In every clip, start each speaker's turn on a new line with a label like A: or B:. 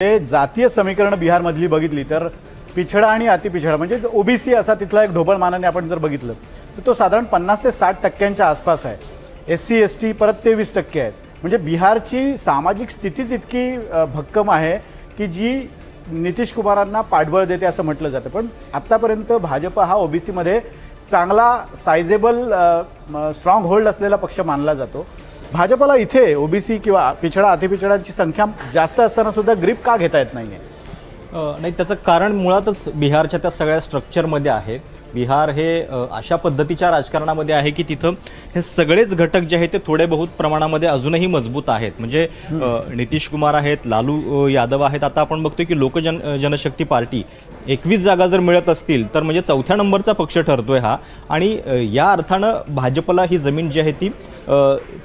A: ते जातीय समीकरण बिहारमधली बघितली तर पिछडा आणि अतिपिछडा म्हणजे ओबीसी असा तिथला एक ढोबळ मानाने आपण जर बघितलं तर तो साधारण 50 ते 60% आसपास आहे। एससी एसटी परत 23% आहेत। म्हणजे बिहारची सामाजिक स्थितीच इतकी भक्कम आहे की जी नितीश कुमारांना पाठबळ देते असं म्हटलं जातं। पण आतापर्यंत भाजप हा ओबीसी मध्ये चांगला साइजेबल स्ट्रॉंग होल्ड असलेला पक्ष मानला जातो। भाजपला इथे ओबीसी किंवा पिछडा अतिपिछडांची संख्या जास्त असताना सुद्धा ग्रिप का घेता येत नाहीये?
B: नाही, त्याचं कारण मुळातच बिहारच्या त्या सगळ्या स्ट्रक्चरमध्ये आहे। बिहार हे अशा पद्धतीच्या राजकारणामध्ये आहे की तिथं हे सगळेच घटक जे आहेत ते थोडे बहुत प्रमाणामध्ये अजूनही मजबूत आहेत। म्हणजे नितीश कुमार आहेत, लालू यादव आहेत, आता आपण बघतोय की जनशक्ती पार्टी 21 जागा जर मिळत असतील तर म्हणजे चौथ्या नंबरचा पक्ष ठरतोय हा। आणि या अर्थानं भाजपला ही जमीन जी आहे ती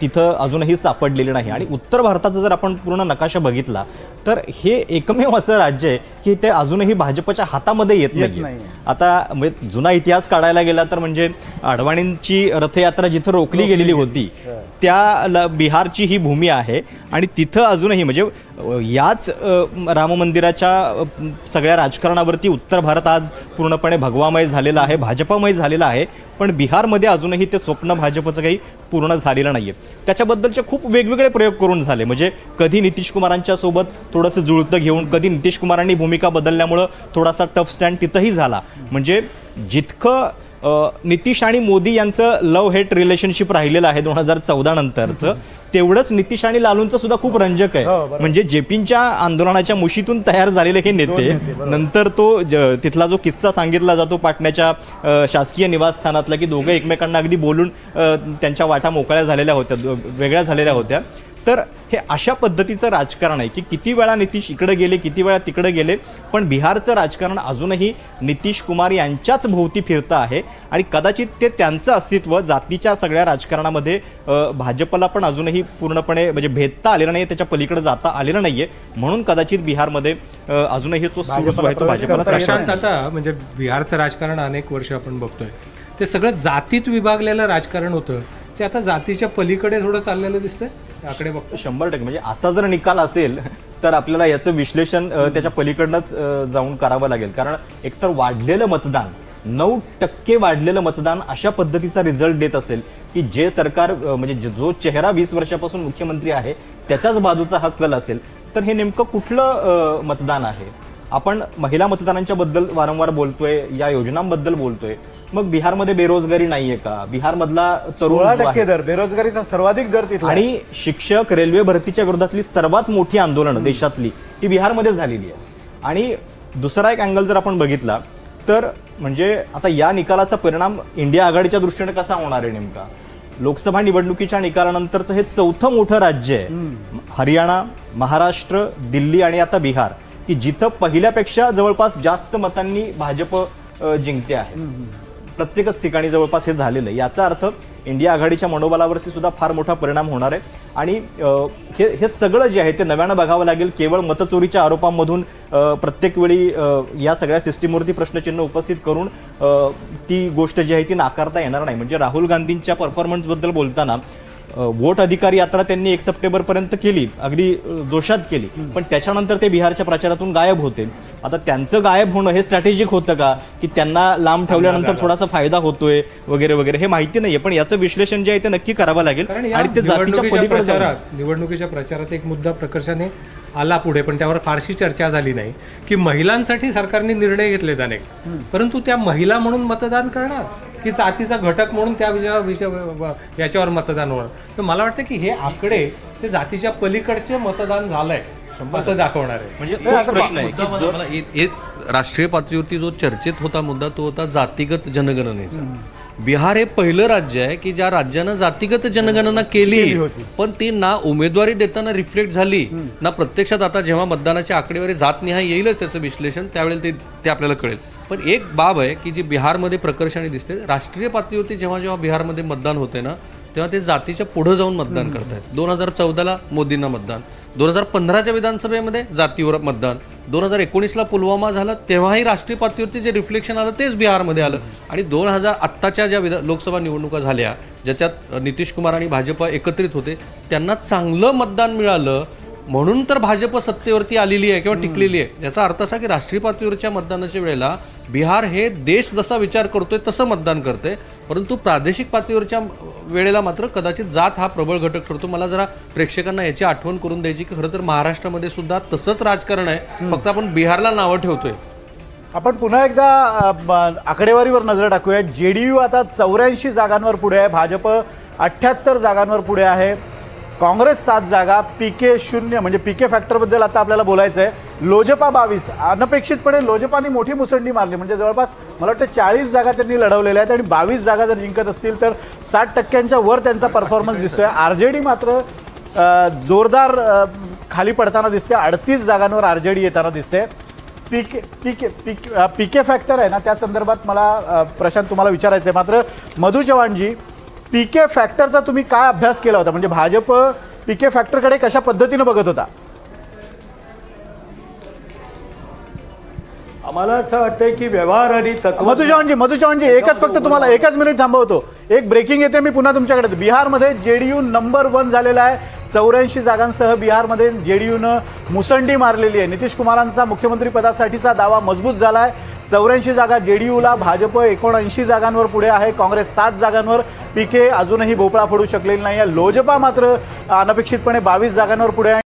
B: तिथं अजूनही सापडलेली नाही। आणि उत्तर भारताचा जर आपण पूर्ण नकाशा बघितला तर हे एकमेव असं राज्य आहे की ते अजूनही भाजपच्या हातामध्ये येत नाही। आता म्हणजे जुना इतिहास काढायला गेला तर म्हणजे अडवाणींची रथयात्रा जिथं रोखली गेलेली होती त्या बिहारची ही भूमी आहे। आणि तिथं अजूनही म्हणजे याच राम मंदिराच्या सगळ्या राजकारणावरती उत्तर भारत आज पूर्णपणे भगवामय झालेला आहे, भाजपमय झालेला आहे। पण बिहारमध्ये अजूनही ते स्वप्न भाजपचं काही पूर्ण झालेलं नाहीये। त्याच्याबद्दलचे खूप वेगवेगळे प्रयोग करून झाले। म्हणजे कधी नितीश कुमारांच्या सोबत थोडंसं जुळतं घेऊन, कधी नितीश कुमारांनी भूमिका बदलल्यामुळं थोडासा टफ स्टँड तिथंही झाला। म्हणजे जितकं नितीश आणि मोदी यांचं लव्ह हेट रिलेशनशिप राहिलेलं आहे 2014 नंतरचं, तेवढंच नितीश आणि लालूंचं सुद्धा खूप रंजक आहे। म्हणजे जेपींच्या आंदोलनाच्या मुशीतून तयार झालेले हे नेते नंतर तो तिथला जो किस्सा सांगितला जातो पाटण्याच्या शासकीय निवासस्थानातला की दोघं एकमेकांना अगदी बोलून त्यांच्या वाटा मोकळ्या झालेल्या होत्या, वेगळ्या झालेल्या होत्या। तर हे अशा पद्धतीचं राजकारण आहे की किती वेळा नितीश इकडे गेले, किती वेळा तिकडे गेले, पण बिहारचं राजकारण अजूनही नितीश कुमार यांच्याच भोवती फिरतं आहे। आणि कदाचित ते त्यांचं अस्तित्व जातीच्या सगळ्या राजकारणामध्ये भाजपला पण अजूनही पूर्णपणे म्हणजे भेदता आलेलं नाही, त्याच्या पलीकडे जाता आलेलं नाहीये। म्हणून कदाचित बिहारमध्ये अजूनही तो सूर आहे तो भाजपला।
C: प्रशांत, आता म्हणजे बिहारचं राजकारण अनेक वर्ष आपण बघतोय ते सगळं जातीत विभागलेलं राजकारण होतं, ते आता जातीच्या पलीकडे थोडं चाललेलं दिसतंय आकडे बघतो।
B: 100% म्हणजे असा जर निकाल असेल तर आपल्याला याचं विश्लेषण त्याच्या पलीकडनंच जाऊन करावं लागेल। कारण एकतर वाढलेलं मतदान 9% वाढलेलं मतदान अशा पद्धतीचा रिझल्ट देत असेल की जे सरकार म्हणजे जो चेहरा 20 वर्षापासून मुख्यमंत्री आहे त्याच्याच बाजूचा हा कल असेल तर हे नेमकं कुठलं मतदान आहे? आपण महिला मतदानांच्या बद्दल वारंवार बोलतोय, या योजनांबद्दल बोलतोय, मग बिहारमध्ये बेरोजगारी नाहीये का? बिहारमधला तरुण
A: 16% दर, बेरोजगारीचा सर्वाधिक दर तिथला।
B: आणि शिक्षक रेल्वे भरतीच्या विरोधातली सर्वात मोठी आंदोलन देशातली ही बिहारमध्ये झालेली आहे। आणि दुसरा एक अँगल जर आपण बघितला तर म्हणजे आता या निकालाचा परिणाम इंडिया आघाडीच्या दृष्टीने कसा होणार आहे नेमका? लोकसभा निवडणुकीच्या निकालानंतरचं हे चौथं मोठं राज्य आहे। हरियाणा, महाराष्ट्र, दिल्ली आणि आता बिहार की जिथं पहिल्यापेक्षा जवळपास जास्त मतांनी भाजप जिंकते आहे। प्रत्येकच ठिकाणी जवळपास हे झालेलं आहे। याचा अर्थ इंडिया आघाडीच्या मनोबलावरती सुद्धा फार मोठा परिणाम होणार आहे। आणि हे सगळं जे आहे ते नव्यानं बघावं लागेल। केवळ मतचोरीच्या आरोपांमधून प्रत्येक वेळी या सगळ्या सिस्टीमवरती प्रश्नचिन्ह उपस्थित करून ती गोष्ट जी आहे ती नाकारता येणार नाही। म्हणजे राहुल गांधींच्या परफॉर्मन्सबद्दल बोलताना वोट अधिकार यात्रा त्यांनी 1 सप्टेंबरपर्यंत केली, अगदी जोशात केली, पण त्याच्यानंतर ते बिहारच्या प्रचारातून गायब होते। आता त्यांचं गायब होणं हे स्ट्रॅटेजिक होतं का की त्यांना लांब ठेवल्यानंतर थोडासा फायदा होतोय वगैरे वगैरे हे माहिती नाहीये। पण याचं विश्लेषण जे आहे ते नक्की करावं लागेल। आणि ते जातीच्या पलीकडे
C: निवडणुकीच्या प्रचारात एक मुद्दा प्रकर्षाने आला पुढे, पण त्यावर फारशी चर्चा झाली नाही की महिलांसाठी सरकारने निर्णय घेतलेत अनेक, परंतु त्या महिला म्हणून मतदान करणार की जातीचा घटक म्हणून त्या याच्यावर मतदान होणार? तर मला वाटतं की हे आकडे ते जातीच्या पलीकडचे मतदान झालंय असं दाखवणार आहे।
B: म्हणजे तोच प्रश्न आहे की
D: राष्ट्रीय पातळीवरती जो चर्चेत होता मुद्दा तो होता जातीगत जनगणनेचा। बिहार हे पहिलं राज्य आहे की ज्या राज्यानं जातीगत जनगणना केली पण ती ना उमेदवारी देताना रिफ्लेक्ट झाली ना प्रत्यक्षात। आता जेव्हा मतदानाच्या आकडेवारी जातनिहाय येईलच त्याचं विश्लेषण त्यावेळेला ते आपल्याला कळेल। पण एक बाब आहे की जी बिहारमध्ये प्रकर्षाने दिसते, राष्ट्रीय पातळीवरती जेव्हा बिहारमध्ये मतदान होते ना तेव्हा ते जातीच्या पुढे जाऊन मतदान करतायत। 2014ला मोदींना मतदान, 2015च्या विधानसभेमध्ये जातीवर मतदान, 2019ला पुलवामा झालं तेव्हाही राष्ट्रीय पातळीवरती जे रिफ्लेक्शन आलं तेच बिहारमध्ये आलं। आणि 2000 आत्ताच्या ज्या लोकसभा निवडणुका झाल्या ज्याच्यात नितीश कुमार आणि भाजप एकत्रित होते त्यांना चांगलं मतदान मिळालं म्हणून तर भाजप सत्तेवरती आलेली आहे किंवा टिकलेली आहे. याचा अर्थ असा की राष्ट्रीय पातळीवरच्या मतदानाच्या वेळेला बिहार हे देश जसा विचार करतोय तसं मतदान करते, परंतु प्रादेशिक पातळीवरच्या वेळेला मात्र कदाचित जात हा प्रबळ घटक ठरतो. मला जरा प्रेक्षकांना याची आठवण करून द्यायची की खरं तर महाराष्ट्रामध्ये सुद्धा तसंच राजकारण आहे, फक्त आपण बिहारला नावं ठेवतोय.
A: आपण पुन्हा एकदा आकडेवारीवर नजर टाकूया. JDU आता 84 जागांवर पुढे आहे, भाजप 78 जागांवर पुढे आहे, काँग्रेस 7 जागा, PK 0 म्हणजे PK फॅक्टरबद्दल आता आपल्याला बोलायचं आहे. लोजपा 22. अनपेक्षितपणे लोजपाने मोठी मुसंडी मारली, म्हणजे जवळपास मला वाटतं 40 जागा त्यांनी लढवलेल्या आहेत आणि 22 जागा जर जिंकत असतील तर 60% वर त्यांचा परफॉर्मन्स दिसतोय. RJD मात्र जोरदार खाली पडताना दिसते, 38 जागांवर RJD येताना दिसते. PK फॅक्टर आहे ना, त्या संदर्भात मला प्रशांत तुम्हाला विचारायचं आहे. मात्र मधु चव्हाणजी, PK फॅक्टरचा तुम्ही काय अभ्यास केला होता, म्हणजे भाजप PK फॅक्टरकडे कशा पद्धतीने बघत होता?
E: आम्हाला असं वाटतंय की व्यवहार आणि तत्व.
A: मधु चव्हाणजी एकच फक्त तुम्हाला एकच मिनिट थांबवतो. एक ब्रेकिंग येते, मी पुन्हा तुमच्याकडे. बिहारमध्ये JDU नंबर 1 झालेला आहे. 84 जागांसह बिहारमध्ये JDUनं मुसंडी मारलेली आहे. नितीश कुमारांचा मुख्यमंत्री पदासाठीचा दावा मजबूत झाला आहे. 84 जागा JDUला, भाजप 79 जागांवर पुढे आहे, काँग्रेस 7 जागांवर, PK अजूनही भोपळा फोडू शकलेली नाही आहे. लोजपा मात्र अनपेक्षितपणे 22 जागांवर पुढे आहे.